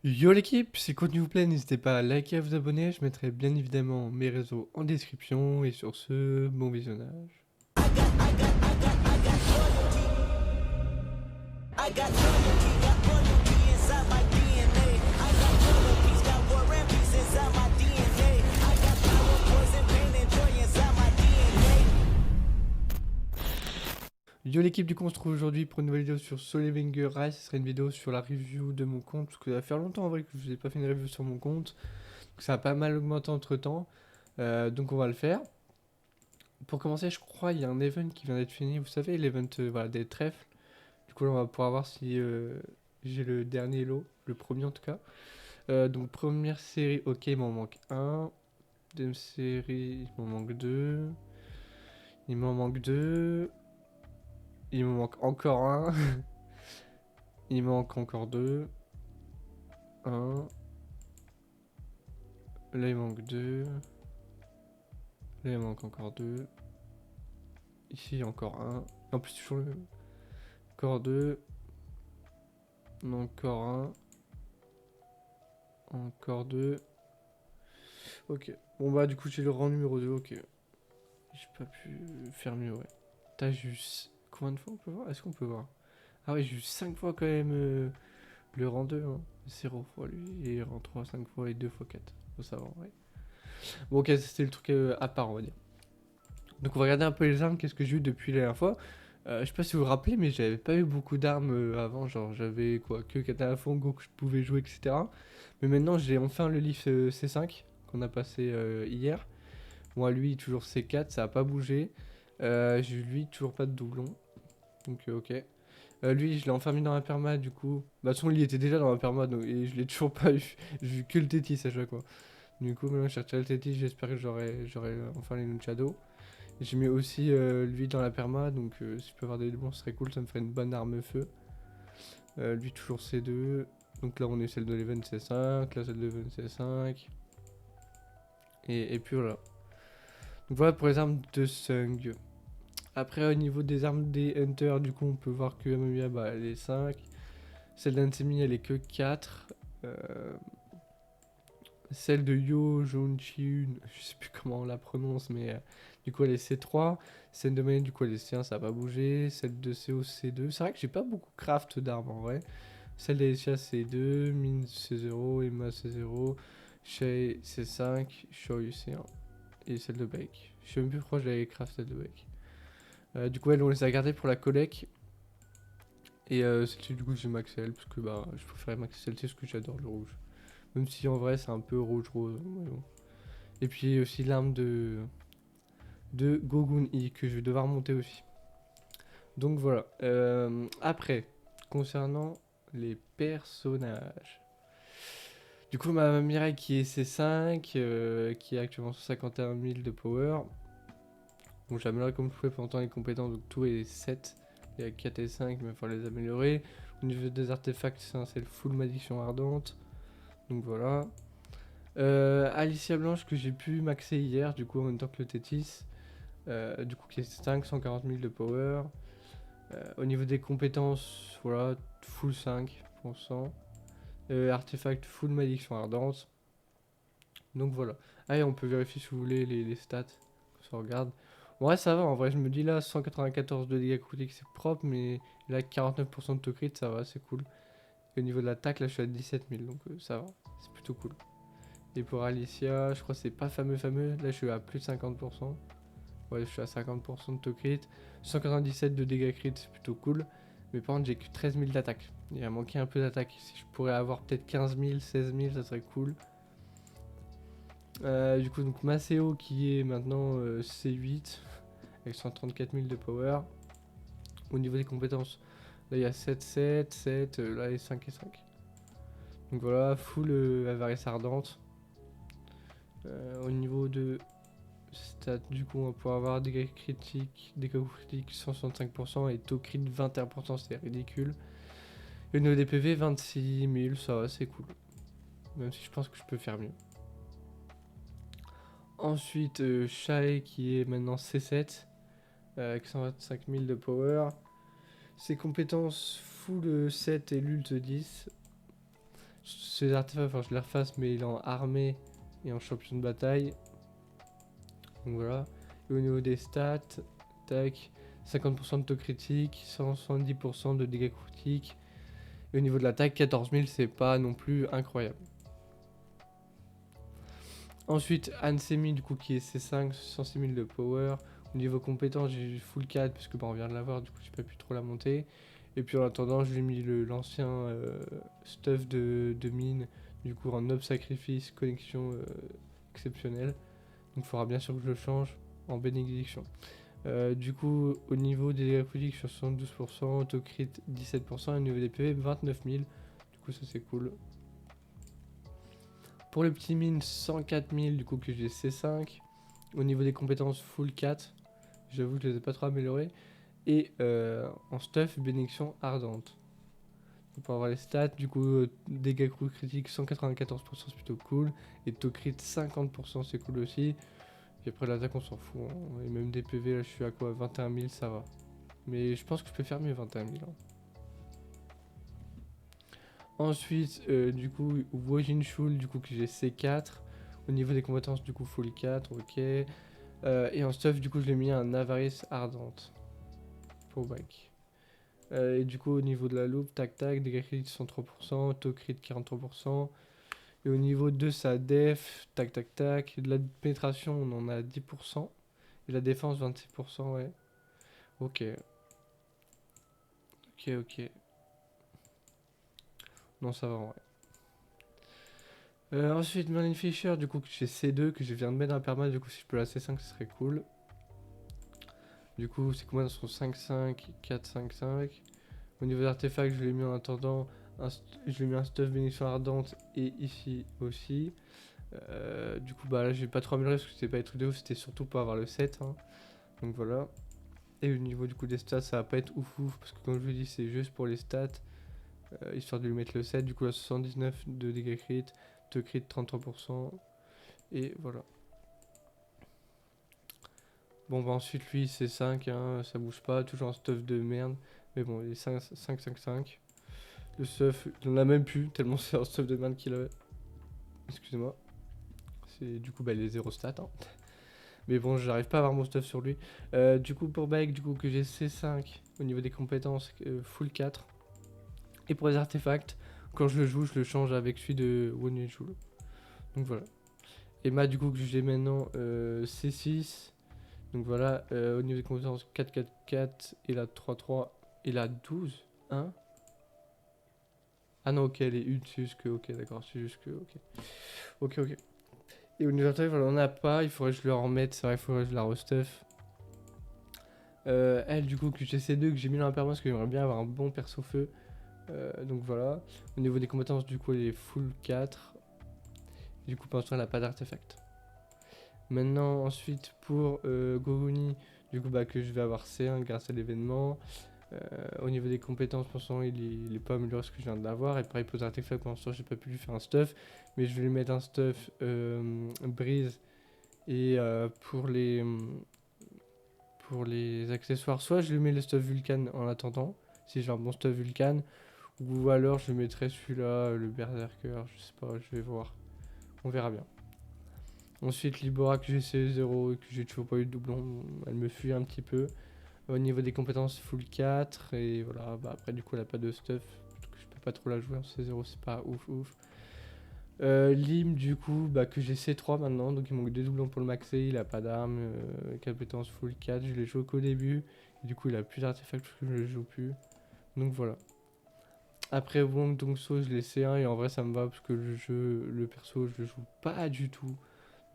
Yo l'équipe, si le contenu vous plaît, n'hésitez pas à liker et à vous abonner. Je mettrai bien évidemment mes réseaux en description. Et sur ce, bon visionnage. I got loyalty, got royalty inside my DNA. I got world peace, got war and peace inside my DNA. I got power, poison, pain, and joy inside my DNA. Yo l'équipe, du coup on se trouve aujourd'hui pour une nouvelle vidéo sur Soul Wenger Rise. Ce serait une vidéo sur la review de mon compte. Parce que ça va faire longtemps en vrai que je n'ai pas fait une review sur mon compte. Donc ça a pas mal augmenté entre temps. Donc on va le faire. Pour commencer, je crois il y a un event qui vient d'être fini. Vous savez, l'event voilà, des trèfles. Du coup là on va pouvoir voir si j'ai le dernier lot. Le premier en tout cas. Donc première série, ok, il m'en manque un. Deuxième série, il m'en manque deux. Il m'en manque deux. Il me manque encore un. Il manque encore deux. Un. Là il manque deux. Là il manque encore deux. Ici encore un. En plus toujours le... Encore deux. Encore un. Encore deux. Ok. Bon bah du coup j'ai le rang numéro 2. Ok. J'ai pas pu faire mieux, ouais. T'as juste... Combien de fois on peut voir? Est-ce qu'on peut voir? Ah oui, j'ai eu 5 fois quand même le rang 2. Hein. 0 fois lui. Et rang 3 5 fois et 2 fois 4. Faut savoir, ouais. Bon ok, c'était le truc à part, on va dire. Donc on va regarder un peu les armes, qu'est-ce que j'ai eu depuis la dernière fois. Je sais pas si vous vous rappelez, mais j'avais pas eu beaucoup d'armes avant. Genre j'avais quoi, que Katana Fongo que je pouvais jouer, etc. Mais maintenant j'ai enfin le Leaf C5 qu'on a passé hier. Moi lui toujours C4, ça a pas bougé. J'ai lui toujours pas de doublon. Donc ok. Lui, je l'ai enfin mis dans la perma, du coup. Bah, de toute façon, il était déjà dans la perma, donc, et je l'ai toujours pas eu. J'ai vu que le Tétis à chaque fois. Du coup, maintenant, je cherche le Tétis, j'espère que j'aurai enfin les Nunchado. J'ai mis aussi lui dans la perma, donc si je peux avoir des doublons, ce serait cool, ça me ferait une bonne arme feu. Lui, toujours C2. Donc là, on est celle de l'Even C5, là, celle de l'Even C5. Et puis voilà. Donc voilà pour les armes de Sung. Après, au niveau des armes des Hunters, du coup, on peut voir que Amamiya, bah, elle est 5. Celle d'Ansemi, elle est que 4. Celle de Yo Jonchiun, je sais plus comment on la prononce, mais du coup, elle est C3. Celle de Mayen, du coup, elle est C1, ça a pas bougé. Celle de CO, C2. C'est vrai que j'ai pas beaucoup craft d'armes en vrai. Celle d'Alicia, C2. Min, C0. Emma, C0. Shay, C5. Shoyu, C1. Et celle de Bake. Je sais même plus pourquoi je l'avais craft, celle de Bake. Du coup, elle, on les a gardées pour la collect. Et celle-ci, du coup, j'ai max elle, parce que bah, je préférais max celle-ci, parce que j'adore le rouge. Même si en vrai, c'est un peu rouge-rose. Bon. Et puis aussi l'arme de Gogun I, que je vais devoir monter aussi. Donc voilà. Après, concernant les personnages. Du coup, ma Mirai qui est C5, qui est actuellement 151 000 de power. Bon, j'améliorerai comme je pouvais pendant les compétences, donc tout est 7. Il y a 4 et 5, mais il faut les améliorer. Au niveau des artefacts, c'est le full malédiction ardente. Donc voilà. Alicia Blanche que j'ai pu maxer hier, du coup en même temps que le Tétis. Du coup qui est 540 000 de power. Au niveau des compétences, voilà, full 5%. Artefact full malédiction ardente. Donc voilà. Ah et on peut vérifier si vous voulez les stats. Ça regarde. Ouais ça va en vrai, je me dis là 194 de dégâts critiques c'est propre, mais là 49% de to crit ça va, c'est cool. Et au niveau de l'attaque là je suis à 17 000 donc ça va, c'est plutôt cool. Et pour Alicia, je crois que c'est pas fameux. Là, je suis à plus de 50%. Ouais, je suis à 50% de to crit. 197 de dégâts crit, c'est plutôt cool. Mais par contre, j'ai que 13 000 d'attaque. Il a manqué un peu d'attaque. Si je pourrais avoir peut-être 15 000, 16 000, ça serait cool. Du coup, donc Maceo qui est maintenant C8 avec 134 000 de power. Au niveau des compétences, là il y a 7, 7, 7, là il y a 5 et 5. Donc voilà, full avarice ardente. Au niveau de stats, du coup, on va pouvoir avoir dégâts critiques, 165% et taux crit 21%, c'est ridicule. Et au niveau des PV, 26 000, ça va, c'est cool. Même si je pense que je peux faire mieux. Ensuite, Shai qui est maintenant C7, avec 125 000 de power. Ses compétences full 7 et l'ult 10. ces artefacts, enfin je les refasse, mais il est en armée et en champion de bataille. Donc voilà. Et au niveau des stats, tac, 50% de taux critique, 170% de dégâts critiques. Et au niveau de l'attaque, 14 000, c'est pas non plus incroyable. Ensuite, Ansemi, du coup, qui est C5, 106 000 de power. Au niveau compétence, j'ai full 4 parce que bah, on vient de l'avoir, du coup, j'ai pas pu trop la monter. Et puis en attendant, je lui ai mis l'ancien stuff de mine, du coup, en noble sacrifice, connexion exceptionnelle. Donc il faudra bien sûr que je le change en bénédiction. Du coup, au niveau des dégâts critiques, je suis à 72%, autocrit 17%, et au niveau des PV, 29 000. Du coup, ça c'est cool. Pour le petit mine, 104 000, du coup, que j'ai C5. Au niveau des compétences, full 4. J'avoue que je les ai pas trop améliorées. Et en stuff, bénédiction ardente. Donc, pour avoir les stats, du coup, dégâts critiques 194%, c'est plutôt cool. Et taux crit 50%, c'est cool aussi. Et après l'attaque on s'en fout, hein. Et même des PV là je suis à quoi, 21 000, ça va. Mais je pense que je peux faire mieux 21 000 hein. Ensuite du coup Wojin Shul, du coup que j'ai C4. Au niveau des compétences du coup full 4, ok. Et en stuff du coup je l'ai mis un avarice ardente. Pour back. Et du coup au niveau de la loupe, tac tac, dégâts critiques 103%, auto crit 43%. Et au niveau de sa def, tac tac tac, de la pénétration on en a 10%. Et la défense 26%, ouais. Ok. Ok. Non, ça va, ouais. Ensuite, Merlin Fisher, du coup, que j'ai C2, que je viens de mettre un perma, du coup, si je peux la C5, ce serait cool. Du coup, c'est combien dans son 5-5, 4-5-5. Au niveau d'artefacts, je l'ai mis en attendant. Je lui ai mis un stuff bénédiction ardente et ici aussi. Du coup, bah là, j'ai pas trop amélioré parce que c'était pas des trucs de ouf, c'était surtout pour avoir le 7. Hein. Donc voilà. Et au niveau du coup des stats, ça va pas être ouf parce que comme je vous dis, c'est juste pour les stats. Histoire de lui mettre le 7, du coup, à 79 de dégâts crit, de crit 33%. Et voilà. Bon, bah ensuite, lui, c'est 5, hein, ça bouge pas, toujours un stuff de merde. Mais bon, il est 5. Le stuff, il en a même plus, tellement c'est un stuff de merde qu'il avait. Excusez-moi. C'est du coup, bah, les 0 stats. Hein. Mais bon, j'arrive pas à avoir mon stuff sur lui. Du coup, pour Bike, du coup, que j'ai C5 au niveau des compétences, full 4. Et pour les artefacts, quand je le joue, je le change avec celui de Wonjul. Donc voilà. Et ma du coup que j'ai maintenant C6. Donc voilà, au niveau des compétences 4-4-4 et la 3-3 et la 12. Hein. Ah non, ok, elle est une, c'est juste que. Ok, d'accord, c'est juste que. Ok. Et au niveau de voilà, on n'a pas, il faudrait que je le remette, c'est vrai, il faudrait que je la restuff. Elle, du coup, que j'ai C2, que j'ai mis dans la permanence, parce que j'aimerais bien avoir un bon perso feu. Donc voilà. Au niveau des compétences, du coup, elle est full 4. Du coup, pour l'instant, elle n'a pas d'artefact. Maintenant, ensuite, pour Goguni, du coup, bah, que je vais avoir C1 grâce à l'événement. Au niveau des compétences, pour l'instant, il est pas amélioré ce que je viens d'avoir. Et pareil, pour les artefacts, pour l'instant, j'ai pas pu lui faire un stuff. Mais je vais lui mettre un stuff brise. Et pour les accessoires, soit je lui mets le stuff Vulcan en attendant, si j'ai un bon stuff Vulcan. Ou alors je mettrai celui-là, le Berserker, je sais pas, je vais voir. On verra bien. Ensuite, Libora que j'ai C0 et que j'ai toujours pas eu de doublon, elle me fuit un petit peu. Au niveau des compétences, full 4. Et voilà, bah après, du coup, elle a pas de stuff. Donc je peux pas trop la jouer en C0, c'est pas ouf. Lim, du coup, bah, que j'ai C3 maintenant. Donc il manque 2 doublons pour le maxer. Il a pas d'arme. Compétence full 4. Je l'ai joué qu'au début. Et du coup, il a plus d'artefacts parce que je le joue plus. Donc voilà. Après Wong Dongso, je l'ai C1 et en vrai ça me va parce que le perso, je le joue pas du tout.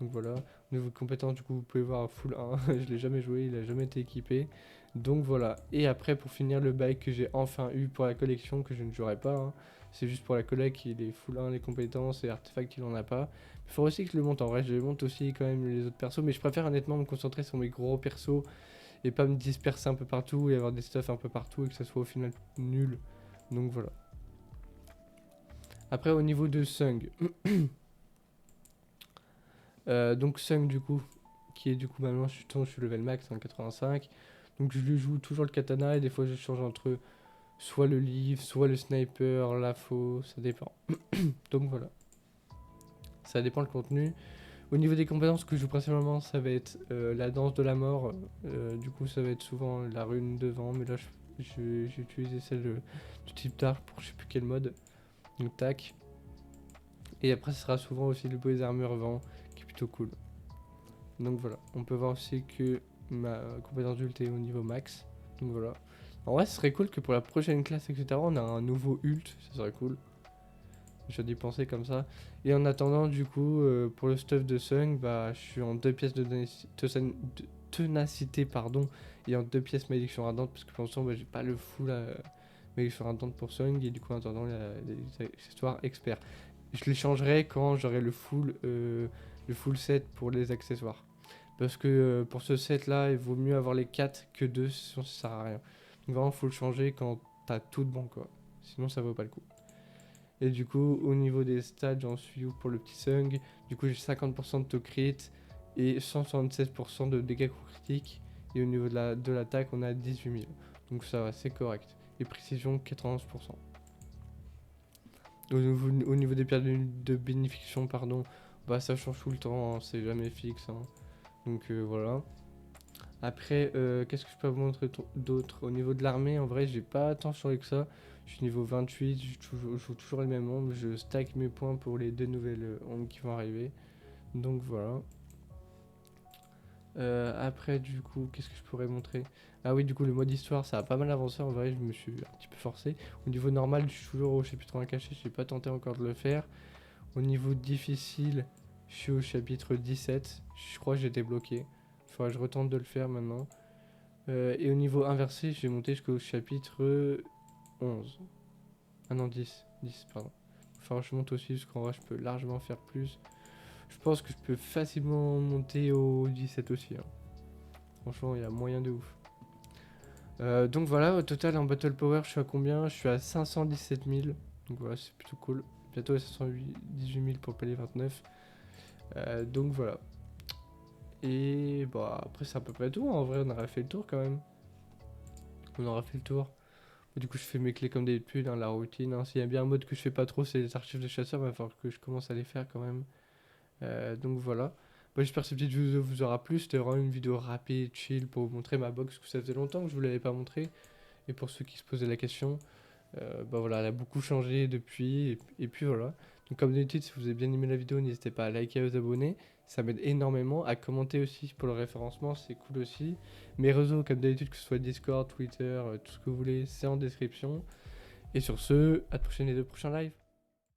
Donc voilà. Au niveau de compétences, du coup, vous pouvez voir full 1. Je l'ai jamais joué, il a jamais été équipé. Donc voilà. Et après, pour finir, le bail que j'ai enfin eu pour la collection, que je ne jouerai pas. Hein. C'est juste pour la collecte, il est full 1, les compétences et artefacts, il en a pas. Il faut aussi que je le monte. En vrai, je le monte aussi quand même les autres persos. Mais je préfère honnêtement me concentrer sur mes gros persos et pas me disperser un peu partout et avoir des stuffs un peu partout et que ça soit au final nul. Donc voilà. Après, au niveau de Sung. Donc Sung, du coup, qui est du coup maintenant, je suis level max en 85. Donc je lui joue toujours le katana et des fois je change entre soit le livre, soit le sniper, la faux, ça dépend. Donc voilà, ça dépend le contenu. Au niveau des compétences que je joue principalement, ça va être la danse de la mort. Du coup, ça va être souvent la rune devant, mais là, j'ai utilisé celle du type dark pour je sais plus quel mode. Donc tac. Et après, ce sera souvent aussi le bois des armures vent, qui est plutôt cool. Donc voilà, on peut voir aussi que ma compétence d'ult est au niveau max. Donc voilà. En vrai, ce serait cool que pour la prochaine classe, etc., on a un nouveau ult, ça serait cool. J'ai dû penser comme ça. Et en attendant, du coup, pour le stuff de Sung, bah, je suis en 2 pièces de ténacité, pardon, et en 2 pièces malédiction ardente, parce que pour l'instant, bah, j'ai pas le full malédiction ardente pour Sung, et du coup, en attendant, il y a des accessoires experts. Je les changerai quand j'aurai le full set pour les accessoires. Parce que pour ce set là, il vaut mieux avoir les 4 que 2, sinon ça sert à rien. Donc vraiment, faut le changer quand t'as tout de bon, quoi. Sinon, ça vaut pas le coup. Et du coup, au niveau des stats, j'en suis où pour le petit Sung. Du coup, j'ai 50% de to crit et 176% de dégâts critiques. Et au niveau de l'attaque, on a 18 000. Donc ça va, c'est correct. Et précision, 91%. Au niveau des pierres de bénédiction, pardon, bah ça change tout le temps, hein, c'est jamais fixe. Hein. Donc voilà. Après, qu'est-ce que je peux vous montrer d'autre? Au niveau de l'armée, en vrai, j'ai pas tant changé que ça. Je suis niveau 28, je joue toujours les mêmes ombres, je stack mes points pour les 2 nouvelles ombres qui vont arriver. Donc voilà. Après, du coup, qu'est-ce que je pourrais montrer? Ah oui, du coup, le mode histoire, ça a pas mal avancé. En vrai, je me suis un petit peu forcé. Au niveau normal, je suis toujours au chapitre 1 caché, j'ai pas tenté encore de le faire. Au niveau difficile, je suis au chapitre 17. Je crois que j'ai débloqué. Faudra que je retente de le faire maintenant. Et au niveau inversé, j'ai monté jusqu'au chapitre 11. Ah non, 10. 10, pardon. Enfin, je monte aussi, parce qu'en vrai, je peux largement faire plus. Je pense que je peux facilement monter au 17 aussi. Hein. Franchement, il y a moyen de ouf. Donc voilà, au total, en Battle Power, je suis à combien? Je suis à 517 000. Donc voilà, c'est plutôt cool. Bientôt à 518 000 pour payer 29. Donc voilà. Et bah après c'est à peu près tout, en vrai on aura fait le tour quand même. On aura fait le tour. Du coup je fais mes clés comme d'habitude, hein, la routine. Hein. S'il y a bien un mode que je fais pas trop, c'est les archives de chasseurs, il va falloir que je commence à les faire quand même. Donc voilà. Bon, j'espère que cette petite vidéo vous aura plu. C'était vraiment une vidéo rapide, chill pour vous montrer ma box, que ça faisait longtemps que je vous l'avais pas montré. Et pour ceux qui se posaient la question, bah voilà, elle a beaucoup changé depuis. Et puis voilà. Donc comme d'habitude, si vous avez bien aimé la vidéo, n'hésitez pas à liker et à vous abonner. Ça m'aide énormément. À commenter aussi pour le référencement, c'est cool aussi. Mes réseaux, comme d'habitude, que ce soit Discord, Twitter, tout ce que vous voulez, c'est en description. Et sur ce, à la prochaine et de prochains lives.